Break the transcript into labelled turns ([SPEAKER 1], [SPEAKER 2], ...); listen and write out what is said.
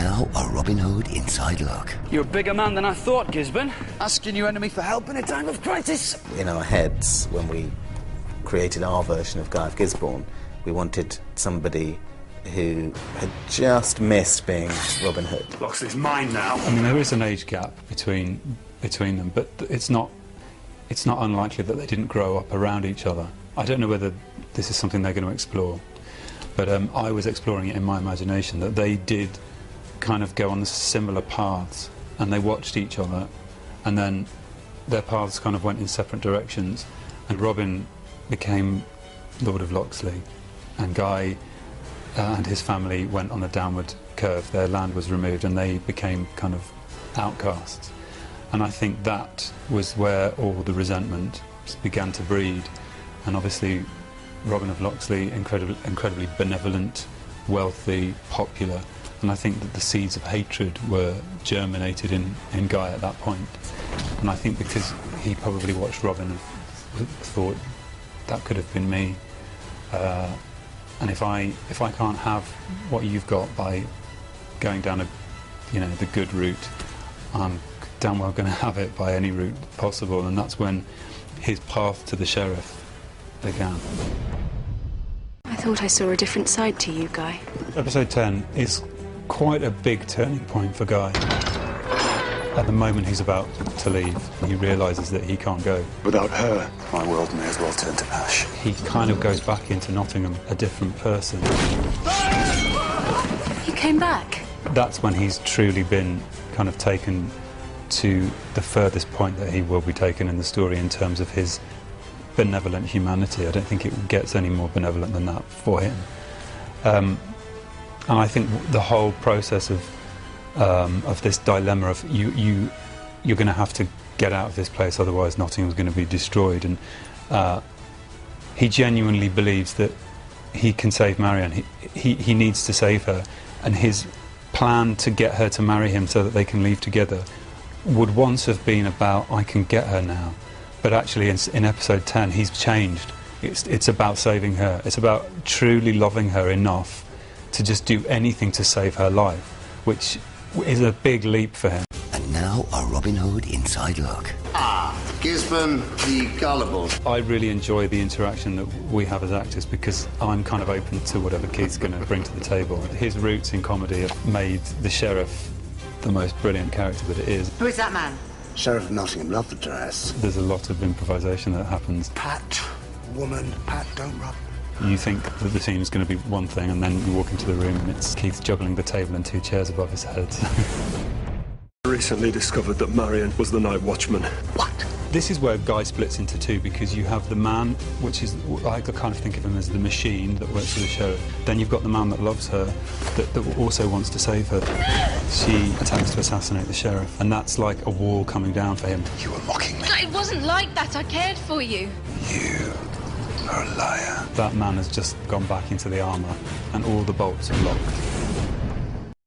[SPEAKER 1] now a Robin Hood inside look.
[SPEAKER 2] You're a bigger man than I thought, Gisbon. Asking your enemy for help in a time of crisis.
[SPEAKER 3] In our heads, when we created our version of Guy of Gisborne, we wanted somebody who had just missed being Robin Hood.
[SPEAKER 2] Loxley's mine now.
[SPEAKER 4] I mean, there is an age gap between them, but it's not unlikely that they didn't grow up around each other. I don't know whether this is something they're going to explore, but I was exploring it in my imagination, that they did kind of go on similar paths, and they watched each other, and then their paths kind of went in separate directions, and Robin became Lord of Loxley, and Guy and his family went on a downward curve. Their land was removed and they became kind of outcasts. And I think that was where all the resentment began to breed. And obviously Robin of Loxley, incredibly benevolent, wealthy, popular, and I think that the seeds of hatred were germinated in Guy at that point. And I think because he probably watched Robin and thought, that could have been me. And if I can't have what you've got by going down the good route, I'm damn well going to have it by any route possible. And that's when his path to the sheriff began.
[SPEAKER 5] I thought I saw a different side to you, Guy.
[SPEAKER 4] Episode 10 is quite a big turning point for Guy. At the moment he's about to leave, he realises that he can't go.
[SPEAKER 2] Without her, my world may as well turn to ash.
[SPEAKER 4] He kind of goes back into Nottingham, a different person.
[SPEAKER 5] You came back?
[SPEAKER 4] That's when he's truly been kind of taken to the furthest point that he will be taken in the story in terms of his benevolent humanity. I don't think it gets any more benevolent than that for him. And I think the whole process of this dilemma of you're going to have to get out of this place, otherwise Nottingham's going to be destroyed, and he genuinely believes that he can save Marianne. He needs to save her, and his plan to get her to marry him so that they can leave together would once have been about, I can get her now, but actually in episode 10 he's changed. It's about saving her. It's about truly loving her enough to just do anything to save her life, which is a big leap for him.
[SPEAKER 1] And now a Robin Hood inside look.
[SPEAKER 6] Gisborne the Gullible.
[SPEAKER 4] I really enjoy the interaction that we have as actors because I'm kind of open to whatever Keith's going to bring to the table. His roots in comedy have made the sheriff the most brilliant character that it is.
[SPEAKER 7] Who is that man?
[SPEAKER 6] Sheriff of Nottingham, love the dress.
[SPEAKER 4] There's a lot of improvisation that happens.
[SPEAKER 6] Pat, woman, Pat, don't rub.
[SPEAKER 4] You think that the scene is going to be one thing, and then you walk into the room and it's Keith juggling the table and 2 chairs above his head.
[SPEAKER 8] I recently discovered that Marion was the night watchman.
[SPEAKER 6] What?
[SPEAKER 4] This is where Guy splits into 2, because you have the man, which is, I kind of think of him as the machine that works for the sheriff. Then you've got the man that loves her, that also wants to save her. She attempts to assassinate the sheriff, and that's like a wall coming down for him.
[SPEAKER 6] You were mocking me.
[SPEAKER 5] It wasn't like that. I cared for you.
[SPEAKER 6] You are a liar.
[SPEAKER 4] That man has just gone back into the armour, and all the bolts are locked.